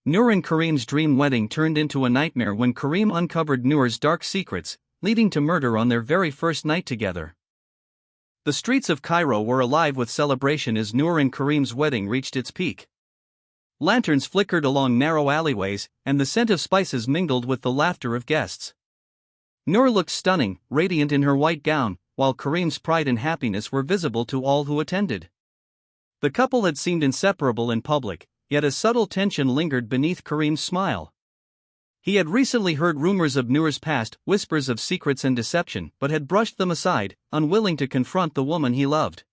Nour and Karim's dream wedding turned into a nightmare when Karim uncovered Nour's dark secrets, leading to murder on their very first night together. The streets of Cairo were alive with celebration as Nour and Karim's wedding reached its peak. Lanterns flickered along narrow alleyways, and the scent of spices mingled with the laughter of guests. Nour looked stunning, radiant in her white gown, while Karim's pride and happiness were visible to all who attended. The couple had seemed inseparable in public, yet a subtle tension lingered beneath Karim's smile. He had recently heard rumors of Nour's past, whispers of secrets and deception, but had brushed them aside, unwilling to confront the woman he loved.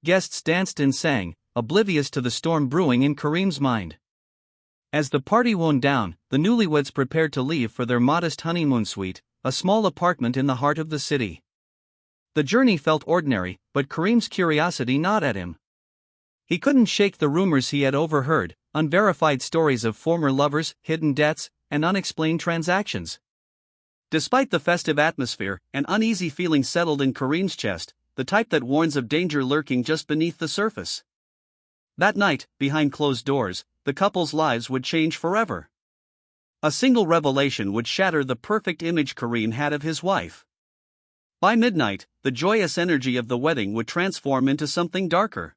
Guests danced and sang, oblivious to the storm brewing in Karim's mind. As the party wound down, the newlyweds prepared to leave for their modest honeymoon suite, a small apartment in the heart of the city. The journey felt ordinary, but Karim's curiosity gnawed at him. He couldn't shake the rumors he had overheard, unverified stories of former lovers, hidden debts, and unexplained transactions. Despite the festive atmosphere, an uneasy feeling settled in Karim's chest, the type that warns of danger lurking just beneath the surface. That night, behind closed doors, the couple's lives would change forever. A single revelation would shatter the perfect image Karim had of his wife. By midnight, the joyous energy of the wedding would transform into something darker.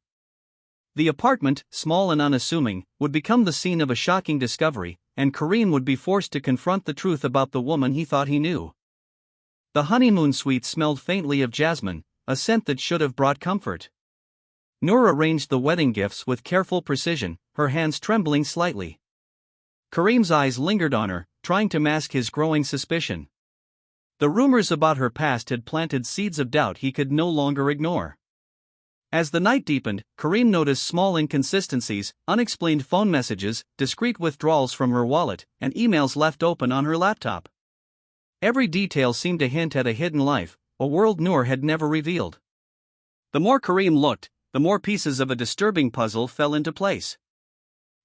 The apartment, small and unassuming, would become the scene of a shocking discovery, and Karim would be forced to confront the truth about the woman he thought he knew. The honeymoon suite smelled faintly of jasmine, a scent that should have brought comfort. Nour arranged the wedding gifts with careful precision, her hands trembling slightly. Karim's eyes lingered on her, trying to mask his growing suspicion. The rumors about her past had planted seeds of doubt he could no longer ignore. As the night deepened, Karim noticed small inconsistencies, unexplained phone messages, discreet withdrawals from her wallet, and emails left open on her laptop. Every detail seemed to hint at a hidden life, a world Nour had never revealed. The more Karim looked, the more pieces of a disturbing puzzle fell into place.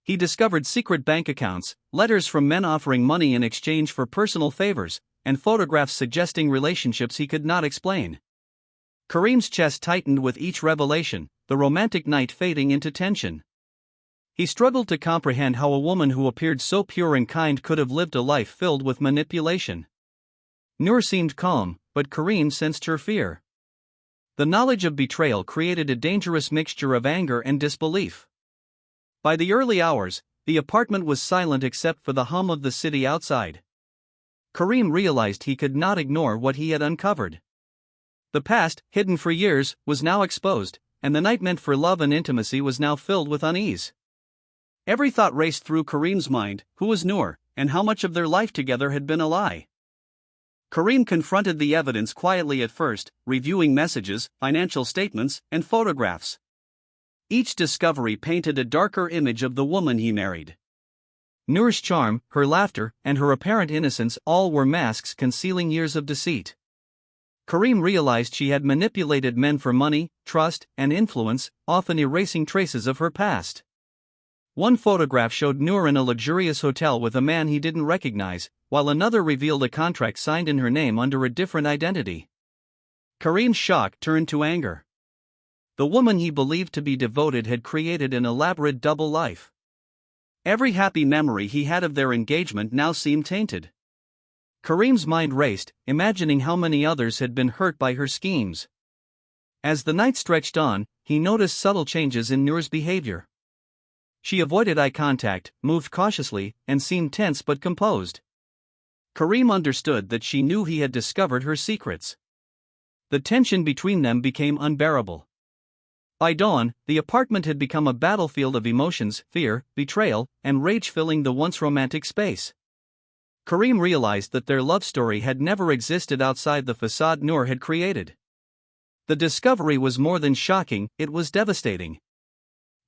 He discovered secret bank accounts, letters from men offering money in exchange for personal favors, and photographs suggesting relationships he could not explain. Karim's chest tightened with each revelation, the romantic night fading into tension. He struggled to comprehend how a woman who appeared so pure and kind could have lived a life filled with manipulation. Nour seemed calm, but Karim sensed her fear. The knowledge of betrayal created a dangerous mixture of anger and disbelief. By the early hours, the apartment was silent except for the hum of the city outside. Karim realized he could not ignore what he had uncovered. The past, hidden for years, was now exposed, and the night meant for love and intimacy was now filled with unease. Every thought raced through Karim's mind: who was Nour, and how much of their life together had been a lie? Karim confronted the evidence quietly at first, reviewing messages, financial statements, and photographs. Each discovery painted a darker image of the woman he married. Nour's charm, her laughter, and her apparent innocence all were masks concealing years of deceit. Karim realized she had manipulated men for money, trust, and influence, often erasing traces of her past. One photograph showed Nour in a luxurious hotel with a man he didn't recognize, while another revealed a contract signed in her name under a different identity. Karim's shock turned to anger. The woman he believed to be devoted had created an elaborate double life. Every happy memory he had of their engagement now seemed tainted. Karim's mind raced, imagining how many others had been hurt by her schemes. As the night stretched on, he noticed subtle changes in Nour's behavior. She avoided eye contact, moved cautiously, and seemed tense but composed. Karim understood that she knew he had discovered her secrets. The tension between them became unbearable. By dawn, the apartment had become a battlefield of emotions, fear, betrayal, and rage filling the once romantic space. Karim realized that their love story had never existed outside the facade Nour had created. The discovery was more than shocking, it was devastating.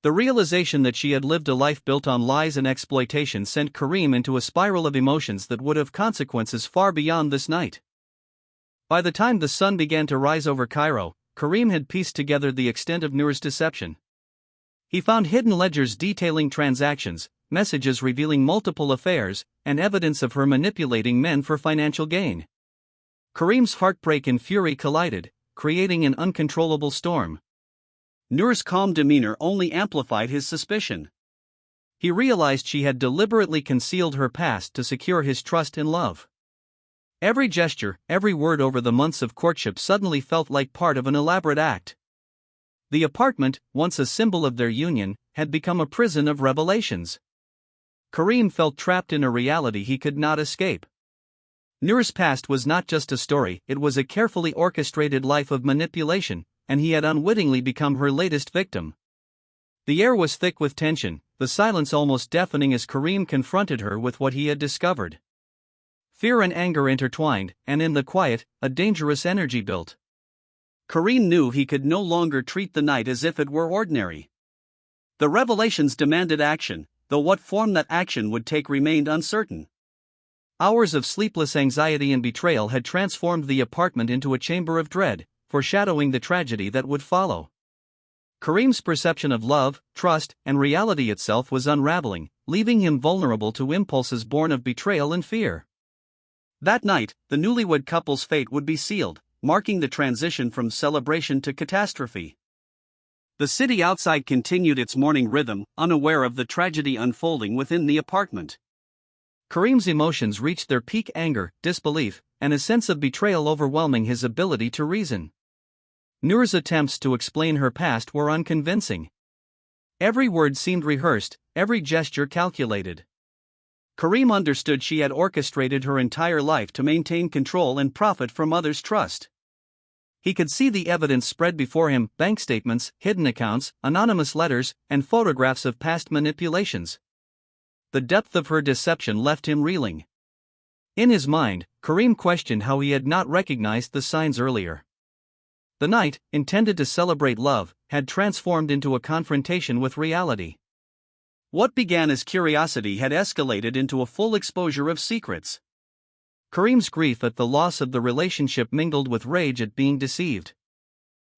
The realization that she had lived a life built on lies and exploitation sent Karim into a spiral of emotions that would have consequences far beyond this night. By the time the sun began to rise over Cairo, Karim had pieced together the extent of Nour's deception. He found hidden ledgers detailing transactions, messages revealing multiple affairs, and evidence of her manipulating men for financial gain. Karim's heartbreak and fury collided, creating an uncontrollable storm. Nour's calm demeanor only amplified his suspicion. He realized she had deliberately concealed her past to secure his trust and love. Every gesture, every word over the months of courtship suddenly felt like part of an elaborate act. The apartment, once a symbol of their union, had become a prison of revelations. Karim felt trapped in a reality he could not escape. Nour's past was not just a story, it was a carefully orchestrated life of manipulation, and he had unwittingly become her latest victim. The air was thick with tension, the silence almost deafening as Karim confronted her with what he had discovered. Fear and anger intertwined, and in the quiet, a dangerous energy built. Karim knew he could no longer treat the night as if it were ordinary. The revelations demanded action, though what form that action would take remained uncertain. Hours of sleepless anxiety and betrayal had transformed the apartment into a chamber of dread, foreshadowing the tragedy that would follow. Karim's perception of love, trust, and reality itself was unraveling, leaving him vulnerable to impulses born of betrayal and fear. That night, the newlywed couple's fate would be sealed, marking the transition from celebration to catastrophe. The city outside continued its morning rhythm, unaware of the tragedy unfolding within the apartment. Karim's emotions reached their peak: anger, disbelief, and a sense of betrayal overwhelming his ability to reason. Nour's attempts to explain her past were unconvincing. Every word seemed rehearsed, every gesture calculated. Karim understood she had orchestrated her entire life to maintain control and profit from others' trust. He could see the evidence spread before him: bank statements, hidden accounts, anonymous letters, and photographs of past manipulations. The depth of her deception left him reeling. In his mind, Karim questioned how he had not recognized the signs earlier. The night, intended to celebrate love, had transformed into a confrontation with reality. What began as curiosity had escalated into a full exposure of secrets. Karim's grief at the loss of the relationship mingled with rage at being deceived.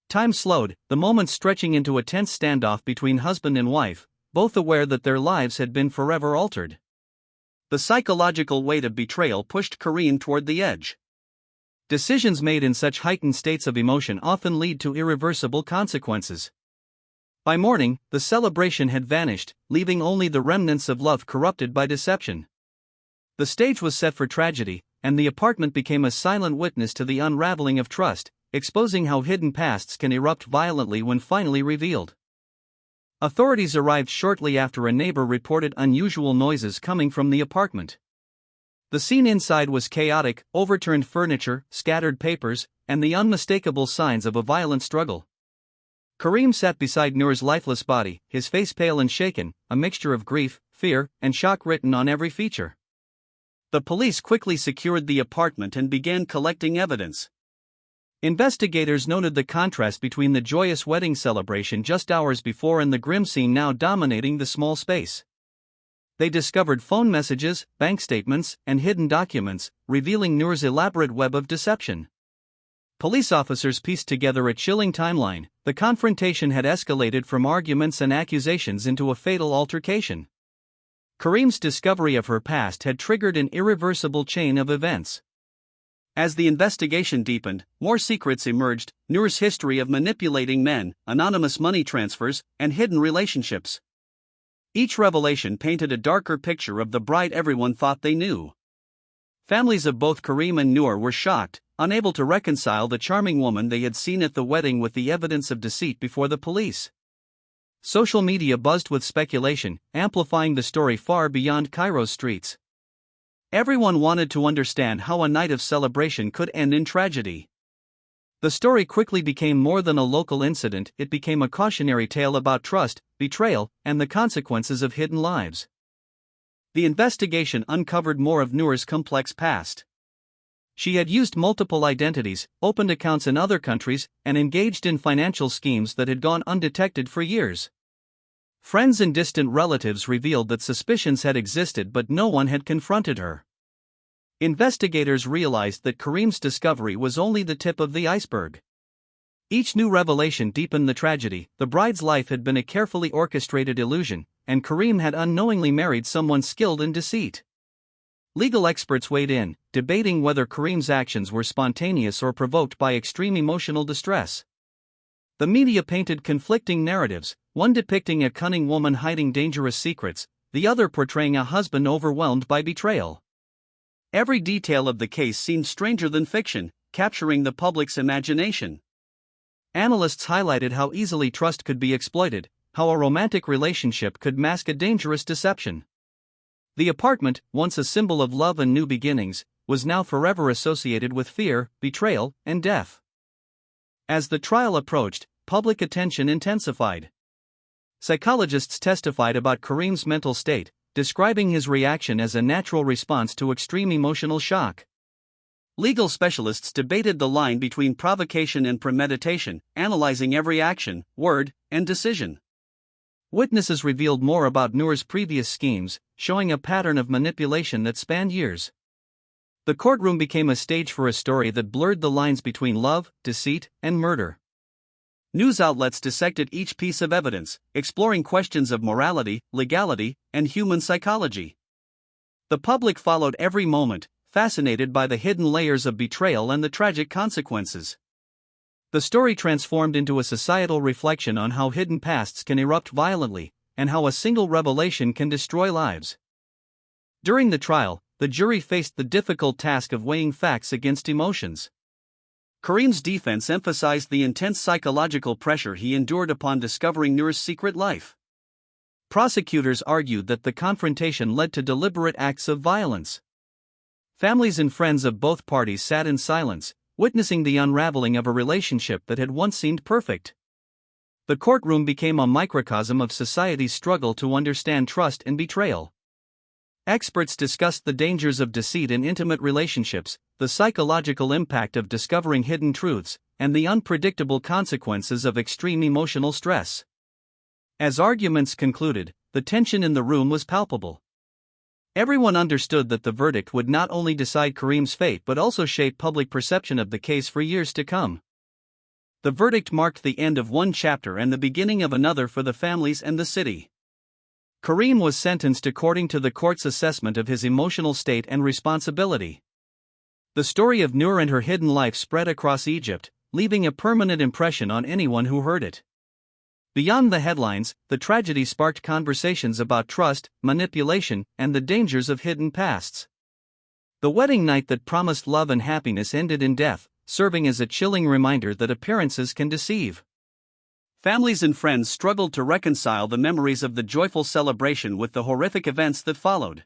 Time slowed, the moments stretching into a tense standoff between husband and wife, both aware that their lives had been forever altered. The psychological weight of betrayal pushed Karim toward the edge. Decisions made in such heightened states of emotion often lead to irreversible consequences. By morning, the celebration had vanished, leaving only the remnants of love corrupted by deception. The stage was set for tragedy, and the apartment became a silent witness to the unraveling of trust, exposing how hidden pasts can erupt violently when finally revealed. Authorities arrived shortly after a neighbor reported unusual noises coming from the apartment. The scene inside was chaotic: overturned furniture, scattered papers, and the unmistakable signs of a violent struggle. Karim sat beside Nour's lifeless body, his face pale and shaken, a mixture of grief, fear, and shock written on every feature. The police quickly secured the apartment and began collecting evidence. Investigators noted the contrast between the joyous wedding celebration just hours before and the grim scene now dominating the small space. They discovered phone messages, bank statements, and hidden documents, revealing Nour's elaborate web of deception. Police officers pieced together a chilling timeline: the confrontation had escalated from arguments and accusations into a fatal altercation. Karim's discovery of her past had triggered an irreversible chain of events. As the investigation deepened, more secrets emerged: Nour's history of manipulating men, anonymous money transfers, and hidden relationships. Each revelation painted a darker picture of the bride everyone thought they knew. Families of both Karim and Nour were shocked, unable to reconcile the charming woman they had seen at the wedding with the evidence of deceit before the police. Social media buzzed with speculation, amplifying the story far beyond Cairo's streets. Everyone wanted to understand how a night of celebration could end in tragedy. The story quickly became more than a local incident; it became a cautionary tale about trust, betrayal, and the consequences of hidden lives. The investigation uncovered more of Nour's complex past. She had used multiple identities, opened accounts in other countries, and engaged in financial schemes that had gone undetected for years. Friends and distant relatives revealed that suspicions had existed, but no one had confronted her. Investigators realized that Karim's discovery was only the tip of the iceberg. Each new revelation deepened the tragedy: the bride's life had been a carefully orchestrated illusion, and Karim had unknowingly married someone skilled in deceit. Legal experts weighed in, debating whether Karim's actions were spontaneous or provoked by extreme emotional distress. The media painted conflicting narratives, one depicting a cunning woman hiding dangerous secrets, the other portraying a husband overwhelmed by betrayal. Every detail of the case seemed stranger than fiction, capturing the public's imagination. Analysts highlighted how easily trust could be exploited, how a romantic relationship could mask a dangerous deception. The apartment, once a symbol of love and new beginnings, was now forever associated with fear, betrayal, and death. As the trial approached, public attention intensified. Psychologists testified about Karim's mental state, describing his reaction as a natural response to extreme emotional shock. Legal specialists debated the line between provocation and premeditation, analyzing every action, word, and decision. Witnesses revealed more about Nour's previous schemes, showing a pattern of manipulation that spanned years. The courtroom became a stage for a story that blurred the lines between love, deceit, and murder. News outlets dissected each piece of evidence, exploring questions of morality, legality, and human psychology. The public followed every moment, fascinated by the hidden layers of betrayal and the tragic consequences. The story transformed into a societal reflection on how hidden pasts can erupt violently, and how a single revelation can destroy lives. During the trial, the jury faced the difficult task of weighing facts against emotions. Karim's defense emphasized the intense psychological pressure he endured upon discovering Nour's secret life. Prosecutors argued that the confrontation led to deliberate acts of violence. Families and friends of both parties sat in silence, witnessing the unraveling of a relationship that had once seemed perfect. The courtroom became a microcosm of society's struggle to understand trust and betrayal. Experts discussed the dangers of deceit in intimate relationships, the psychological impact of discovering hidden truths, and the unpredictable consequences of extreme emotional stress. As arguments concluded, the tension in the room was palpable. Everyone understood that the verdict would not only decide Karim's fate but also shape public perception of the case for years to come. The verdict marked the end of one chapter and the beginning of another for the families and the city. Karim was sentenced according to the court's assessment of his emotional state and responsibility. The story of Nour and her hidden life spread across Egypt, leaving a permanent impression on anyone who heard it. Beyond the headlines, the tragedy sparked conversations about trust, manipulation, and the dangers of hidden pasts. The wedding night that promised love and happiness ended in death, serving as a chilling reminder that appearances can deceive. Families and friends struggled to reconcile the memories of the joyful celebration with the horrific events that followed.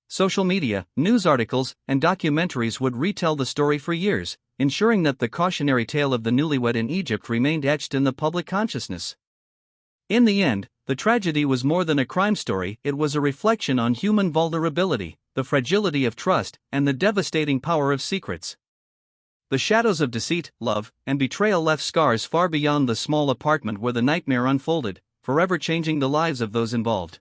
Social media, news articles, and documentaries would retell the story for years, ensuring that the cautionary tale of the newlywed in Egypt remained etched in the public consciousness. In the end, the tragedy was more than a crime story, it was a reflection on human vulnerability, the fragility of trust, and the devastating power of secrets. The shadows of deceit, love, and betrayal left scars far beyond the small apartment where the nightmare unfolded, forever changing the lives of those involved.